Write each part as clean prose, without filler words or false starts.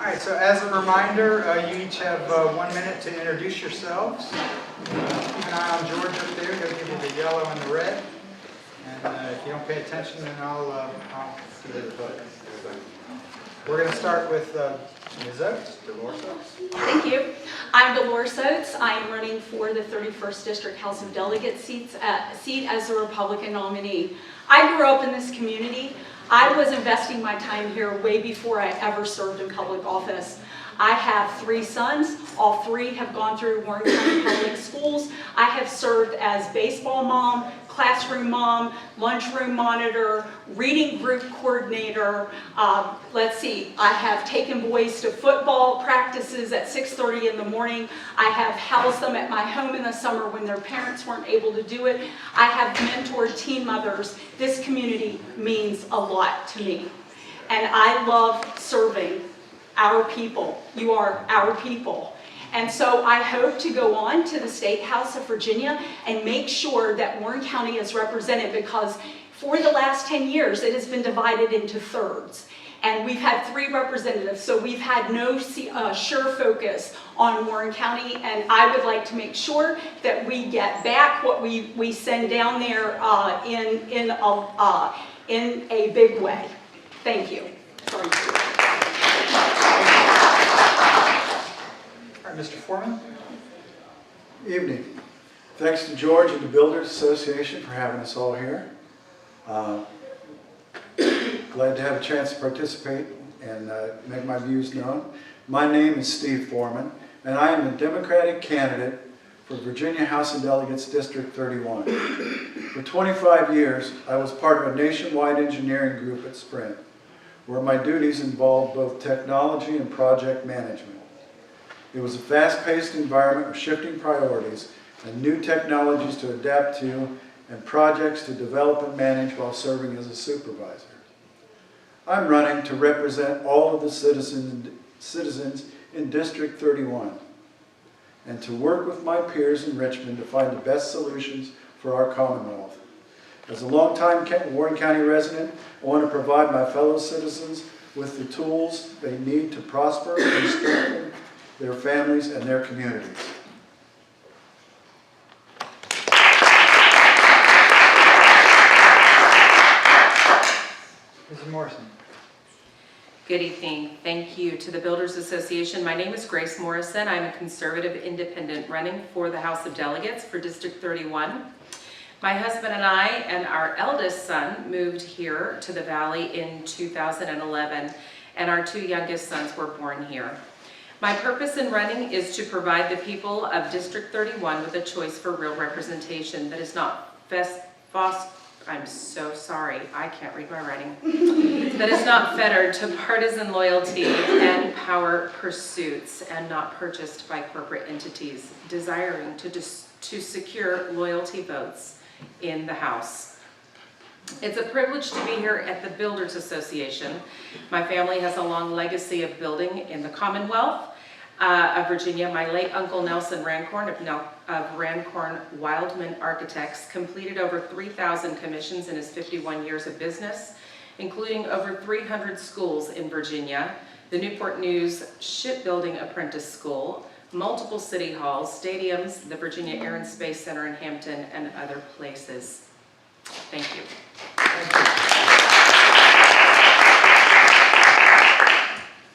right, so as a reminder, you each have 1 minute to introduce yourselves. Keep an eye on George up there. He'll give you the yellow and the red. And if you don't pay attention, then I'll give you the vote. We're going to start with Ms. Oates, Delores Oates. Thank you. I'm Delores Oates. I am running for the 31st District House of Delegates seat as a Republican nominee. I grew up in this community. I was investing my time here way before I ever served in public office. I have 3 sons. All 3 have gone through Warren County Public Schools. I have served as baseball mom, classroom mom, lunchroom monitor, reading group coordinator. I have taken boys to football practices at 6:30 in the morning. I have housed them at my home in the summer when their parents weren't able to do it. I have mentored teen mothers. This community means a lot to me. And I love serving our people. You are our people. And so I hope to go on to the State House of Virginia and make sure that Warren County is represented, because for the last 10 years it has been divided into thirds. And we've had 3 representatives, so we've had no sure focus on Warren County, and I would like to make sure that we get back what we send down there in a big way. Thank you. Sorry. All right, Mr. Foreman. Evening. Thanks to George and the Builders Association for having us all here. Glad to have a chance to participate and make my views known. My name is Steve Foreman, and I am the Democratic candidate for Virginia House of Delegates District 31. For 25 years, I was part of a nationwide engineering group at Sprint, where my duties involved both technology and project management. It was a fast-paced environment with shifting priorities and new technologies to adapt to and projects to develop and manage while serving as a supervisor. I'm running to represent all of the citizens in District 31 and to work with my peers in Richmond to find the best solutions for our Commonwealth. As a longtime Warren County resident, I want to provide my fellow citizens with the tools they need to prosper and strengthen their families and their communities. Mrs. Morrison. Good evening. Thank you to the Builders Association. My name is Grace Morrison. I'm a conservative independent running for the House of Delegates for District 31. My husband and I and our eldest son moved here to the Valley in 2011, and our 2 youngest sons were born here. My purpose in running is to provide the people of District 31 with a choice for real representation that is not I'm so sorry, I can't read my writing. That is not fettered to partisan loyalty and power pursuits, and not purchased by corporate entities desiring to secure loyalty votes in the House. It's a privilege to be here at the Builders Association. My family has a long legacy of building in the Commonwealth of Virginia. My late Uncle Nelson Rancorn of Rancorn Wildman Architects completed over 3,000 commissions in his 51 years of business, including over 300 schools in Virginia, the Newport News Shipbuilding Apprentice School, multiple city halls, stadiums, the Virginia Air and Space Center in Hampton, and other places. Thank you.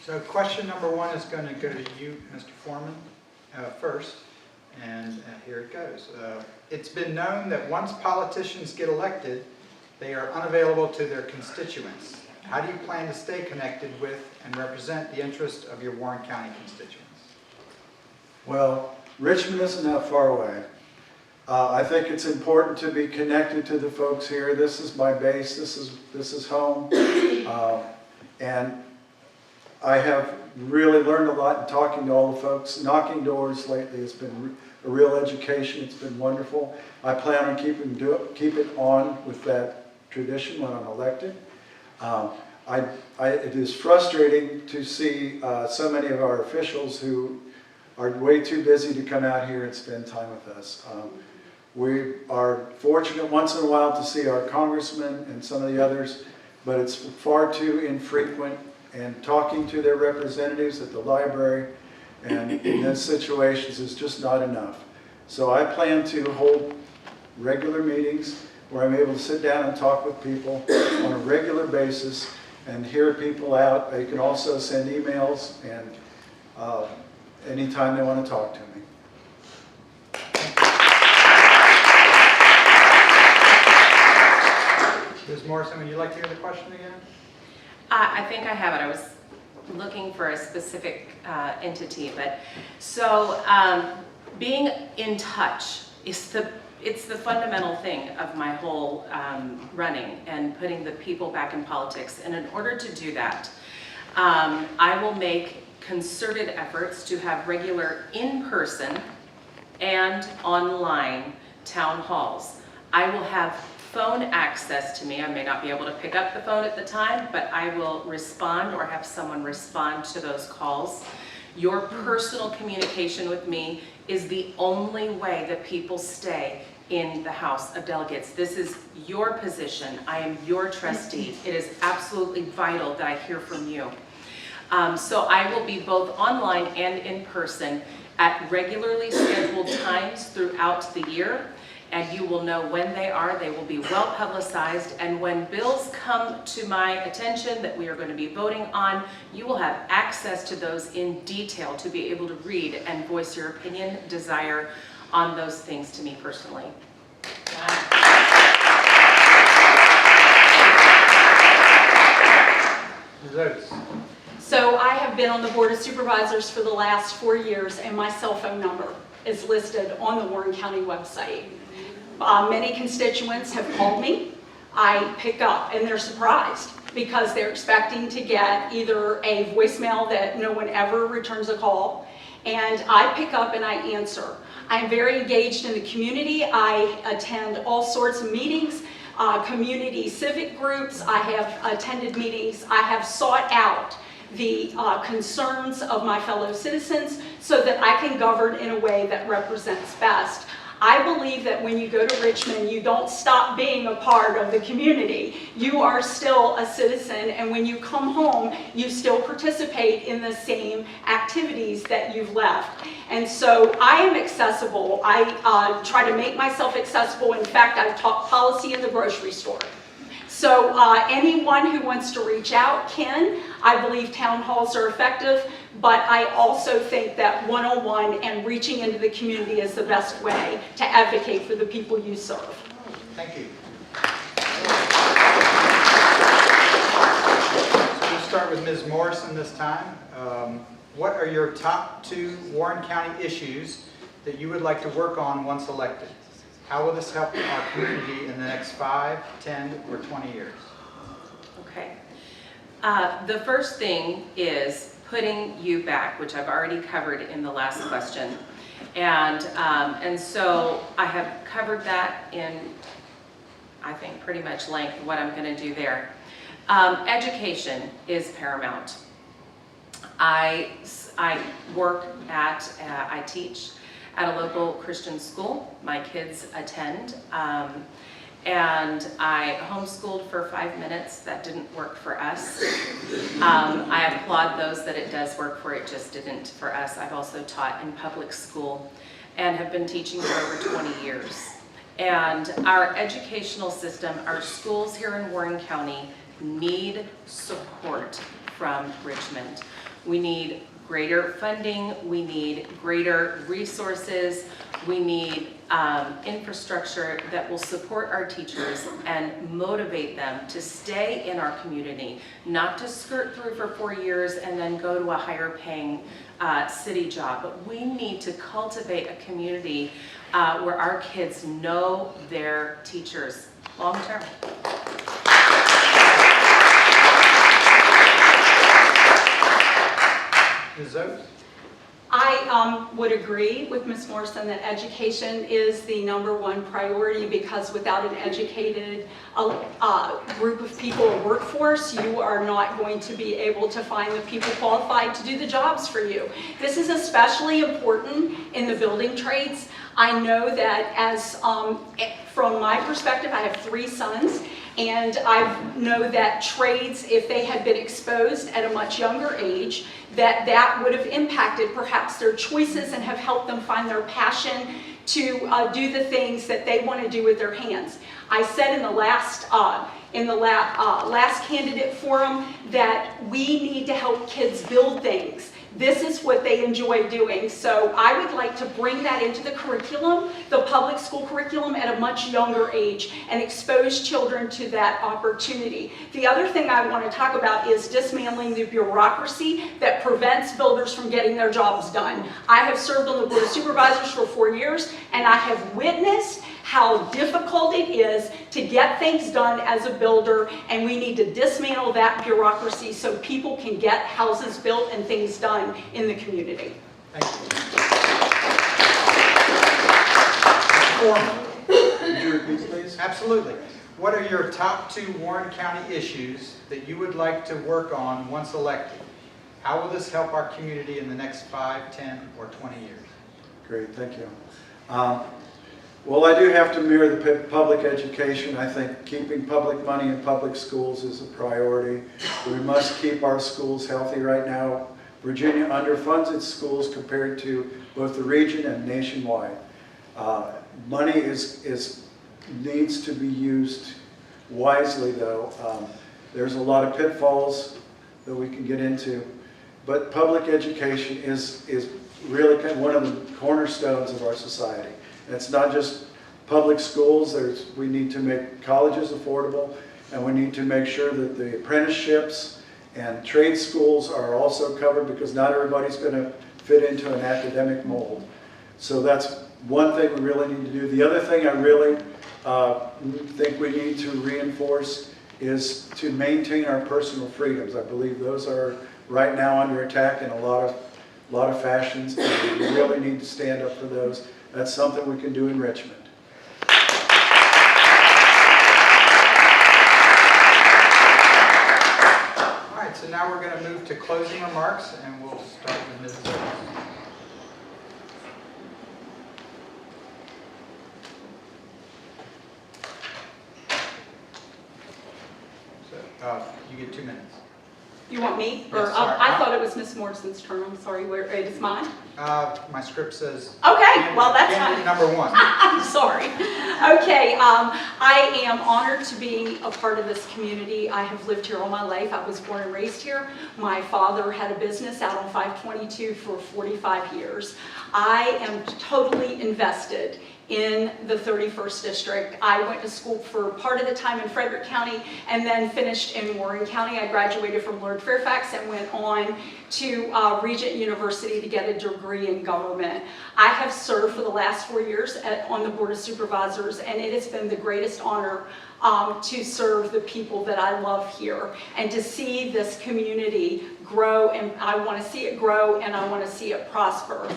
So question number 1 is going to go to you, Mr. Foreman, first. And here it goes. It's been known that once politicians get elected, they are unavailable to their constituents. How do you plan to stay connected with and represent the interest of your Warren County constituents? Well, Richmond isn't that far away. I think it's important to be connected to the folks here. This is my base. This is home. And I have really learned a lot in talking to all the folks. Knocking doors lately has been a real education. It's been wonderful. I plan on keeping on with that tradition when I'm elected. It is frustrating to see so many of our officials who are way too busy to come out here and spend time with us. We are fortunate once in a while to see our congressmen and some of the others, but it's far too infrequent. and talking to their representatives at the library and in those situations is just not enough. So I plan to hold regular meetings where I'm able to sit down and talk with people on a regular basis and hear people out. They can also send emails and anytime they want to talk to me. Ms. Morrison, would you like to hear the question again? I think I have it. I was looking for a specific entity, but so being in touch is it's the fundamental thing of my whole running and putting the people back in politics. And in order to do that, I will make concerted efforts to have regular in-person and online town halls. I will have phone access to me. I may not be able to pick up the phone at the time, but I will respond or have someone respond to those calls. Your personal communication with me is the only way that people stay in the House of Delegates. This is your position. I am your trustee. It is absolutely vital that I hear from you. So I will be both online and in person at regularly scheduled times throughout the year, and you will know when they are. They will be well publicized, and when bills come to my attention that we are going to be voting on, you will have access to those in detail to be able to read and voice your opinion, desire on those things to me personally. Ms. Oates? So I have been on the Board of Supervisors for the last 4 years, and my cell phone number is listed on the Warren County website. Many constituents have called me. I pick up, and they're surprised because they're expecting to get either a voicemail that no one ever returns a call, and I pick up and I answer. I'm very engaged in the community. I attend all sorts of meetings, community civic groups. I have attended meetings. I have sought out the concerns of my fellow citizens so that I can govern in a way that represents best. I believe that when you go to Richmond, you don't stop being a part of the community. You are still a citizen, and when you come home, you still participate in the same activities that you've left. And so I am accessible. I try to make myself accessible. In fact, I've taught policy in the grocery store. So anyone who wants to reach out can. I believe town halls are effective, but I also think that one-on-one and reaching into the community is the best way to advocate for the people you serve. Thank you. So we'll start with Ms. Morrison this time. What are your top 2 Warren County issues that you would like to work on once elected? How will this help our community in the next 5, 10, or 20 years? Okay. The first thing is putting you back, which I've already covered in the last question. And so I have covered that in, I think, pretty much length, what I'm going to do there. Education is paramount. I teach at a local Christian school. My kids attend. And I homeschooled for 5 minutes. That didn't work for us. I applaud those that it does work for. It just didn't for us. I've also taught in public school and have been teaching for over 20 years. And our educational system, our schools here in Warren County need support from Richmond. We need greater funding, we need greater resources, we need infrastructure that will support our teachers and motivate them to stay in our community, not to skirt through for 4 years and then go to a higher paying city job. But we need to cultivate a community where our kids know their teachers long term. Ms. Oates? I would agree with Ms. Morrison that education is the #1 priority, because without an educated group of people or workforce, you are not going to be able to find the people qualified to do the jobs for you. This is especially important in the building trades. I know that as from my perspective, I have 3 sons, And I know that trades, if they had been exposed at a much younger age, that would have impacted perhaps their choices and have helped them find their passion to do the things that they want to do with their hands. I said in the last candidate forum that we need to help kids build things. This is what they enjoy doing. So I would like to bring that into the curriculum, the public school curriculum, at a much younger age and expose children to that opportunity. The other thing I want to talk about is dismantling the bureaucracy that prevents builders from getting their jobs done. I have served on the Board of Supervisors for 4 years, and I have witnessed how difficult it is to get things done as a builder, and we need to dismantle that bureaucracy so people can get houses built and things done in the community. Thank you. Foreman. Would you repeat, please? Absolutely. What are your top 2 Warren County issues that you would like to work on once elected? How will this help our community in the next 5, 10, or 20 years? Great, thank you. Well, I do have to mirror the public education. I think keeping public money in public schools is a priority. We must keep our schools healthy right now. Virginia underfunds its schools compared to both the region and nationwide. Money needs to be used wisely, though. There's a lot of pitfalls that we can get into, but public education is really kind of one of the cornerstones of our society. And it's not just public schools. We need to make colleges affordable, and we need to make sure that the apprenticeships and trade schools are also covered, because not everybody's going to fit into an academic mold. So that's one thing we really need to do. The other thing I really think we need to reinforce is to maintain our personal freedoms. I believe those are right now under attack in a lot of fashions, and we really need to stand up for those. That's something we can do in Richmond. All right, so now we're going to move to closing remarks, and we'll start with Mrs. Oates. So, you get 2 minutes. You want me? Yes, Or sorry. I thought it was Miss Morrison's turn. I'm sorry. Where it is mine? My script says. Okay, well that's candidate fine. number 1. I'm sorry. Okay, I am honored to be a part of this community. I have lived here all my life. I was born and raised here. My father had a business out on 522 for 45 years. I am totally invested in the 31st District. I went to school for part of the time in Frederick County and then finished in Warren County. I graduated from Lord Fairfax and went on to Regent University to get a degree in government. I have served for the last 4 years on the Board of Supervisors, and it has been the greatest honor to serve the people that I love here and to see this community grow, and I want to see it grow and I want to see it prosper.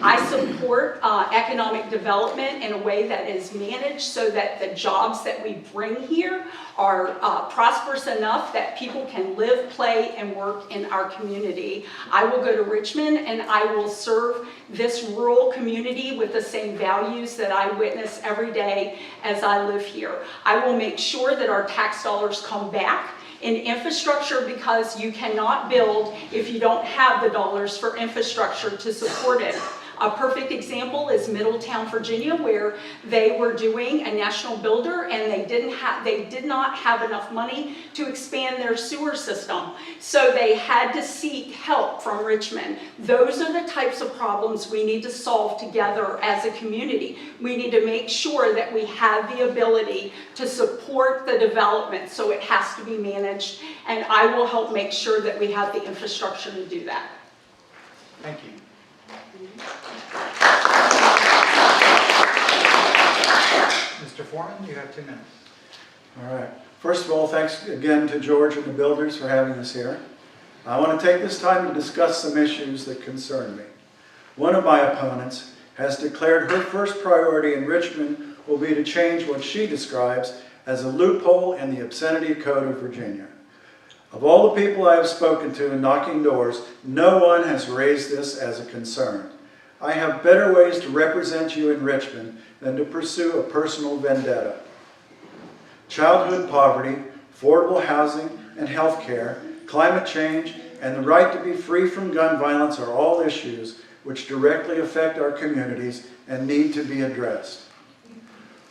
I support economic development in a way that is managed so that the jobs that we bring here are prosperous enough that people can live, play, and work in our community. I will go to Richmond and I will serve this rural community with the same values that I witness every day as I live here. I will make sure that our tax dollars come back in infrastructure, because you cannot build if you don't have the dollars for infrastructure to support it. A perfect example is Middletown, Virginia, where they were doing a national builder and they did not have enough money to expand their sewer system. So they had to seek help from Richmond. Those are the types of problems we need to solve together as a community. We need to make sure that we have the ability to support the development, so it has to be managed, and I will help make sure that we have the infrastructure to do that. Thank you. Mr. Foreman, you have 2 minutes. All right. First of all, thanks again to George and the builders for having us here. I want to take this time to discuss some issues that concern me. One of my opponents has declared her first priority in Richmond will be to change what she describes as a loophole in the obscenity code of Virginia. Of all the people I have spoken to in knocking doors, no one has raised this as a concern. I have better ways to represent you in Richmond than to pursue a personal vendetta. childhood poverty, affordable housing and health care, climate change, and the right to be free from gun violence are all issues which directly affect our communities and need to be addressed.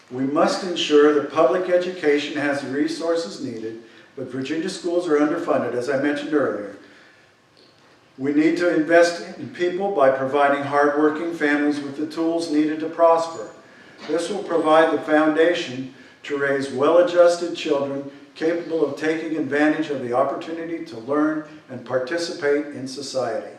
We must ensure that public education has the resources needed, but Virginia schools are underfunded, as I mentioned earlier. We need to invest in people by providing hardworking families with the tools needed to prosper. This will provide the foundation to raise well-adjusted children capable of taking advantage of the opportunity to learn and participate in society.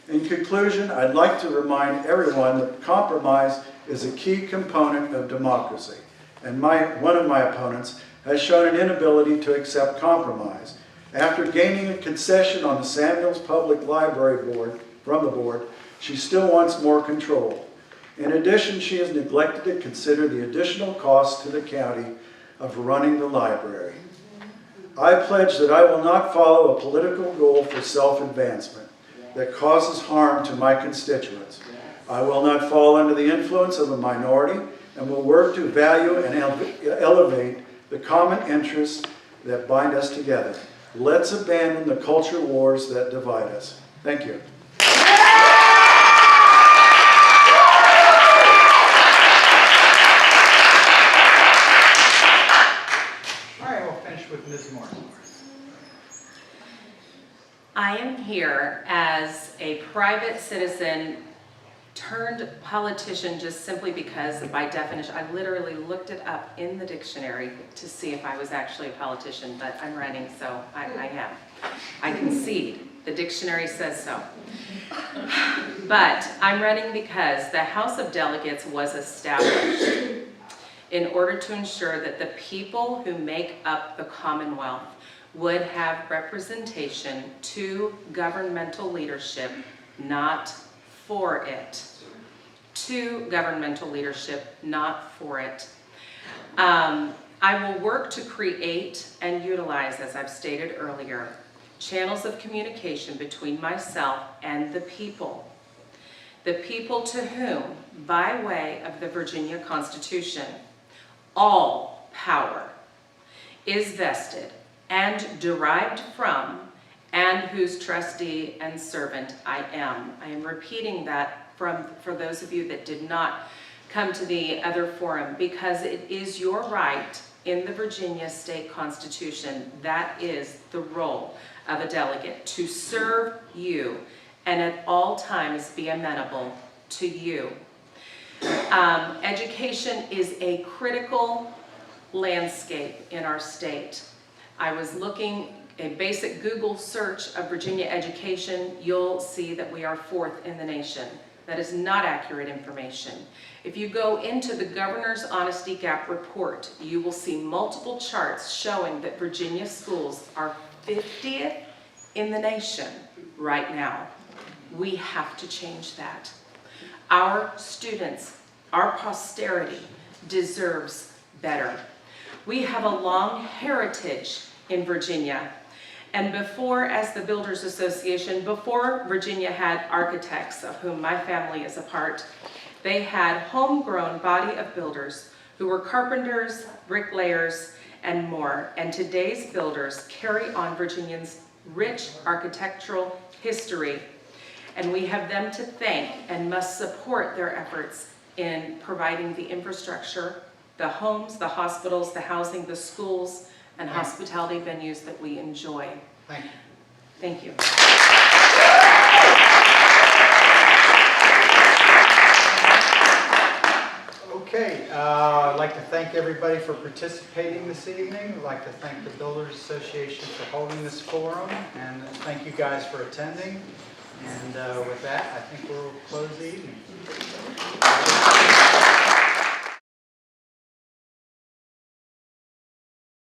In conclusion, I'd like to remind everyone that compromise is a key component of democracy, and one of my opponents has shown an inability to accept compromise. After gaining a concession on the Samuels Public Library board, from the board, she still wants more control. In addition, she has neglected to consider the additional cost to the county of running the library. I pledge that I will not follow a political goal for self-advancement that causes harm to my constituents. I will not fall under the influence of a minority and will work to value and elevate the common interests that bind us together. Let's abandon the culture wars that divide us. Thank you. All right, we'll finish with Ms. Morrison. I am here as a private citizen turned politician just simply because by definition, I literally looked it up in the dictionary to see if I was actually a politician, but I'm running, so I am. I concede, the dictionary says so. But I'm running because the House of Delegates was established in order to ensure that the people who make up the Commonwealth would have representation to governmental leadership, not for it. To governmental leadership, not for it. I will work to create and utilize, as I've stated earlier, channels of communication between myself and the people. The people to whom, by way of the Virginia Constitution, all power is vested and derived from, and whose trustee and servant I am. I am repeating that for those of you that did not come to the other forum, because it is your right in the Virginia State Constitution. That is the role of a delegate, to serve you and at all times be amenable to you. Education is a critical landscape in our state. I was looking a basic Google search of Virginia education. You'll see that we are 4th in the nation. That is not accurate information. If you go into the Governor's Honesty Gap report, you will see multiple charts showing that Virginia schools are 50th in the nation right now. We have to change that. Our students, our posterity deserves better. We have a long heritage in Virginia. And before, as the Builders Association, before Virginia had architects, of whom my family is a part, they had homegrown body of builders who were carpenters, bricklayers, and more. And today's builders carry on Virginia's rich architectural history. And we have them to thank and must support their efforts in providing the infrastructure, the homes, the hospitals, the housing, the schools, and hospitality venues that we enjoy. Thank you. Thank you. Okay, I'd like to thank everybody for participating this evening. I'd like to thank the Builders Association for holding this forum, and thank you guys for attending. And with that, I think we'll close the evening.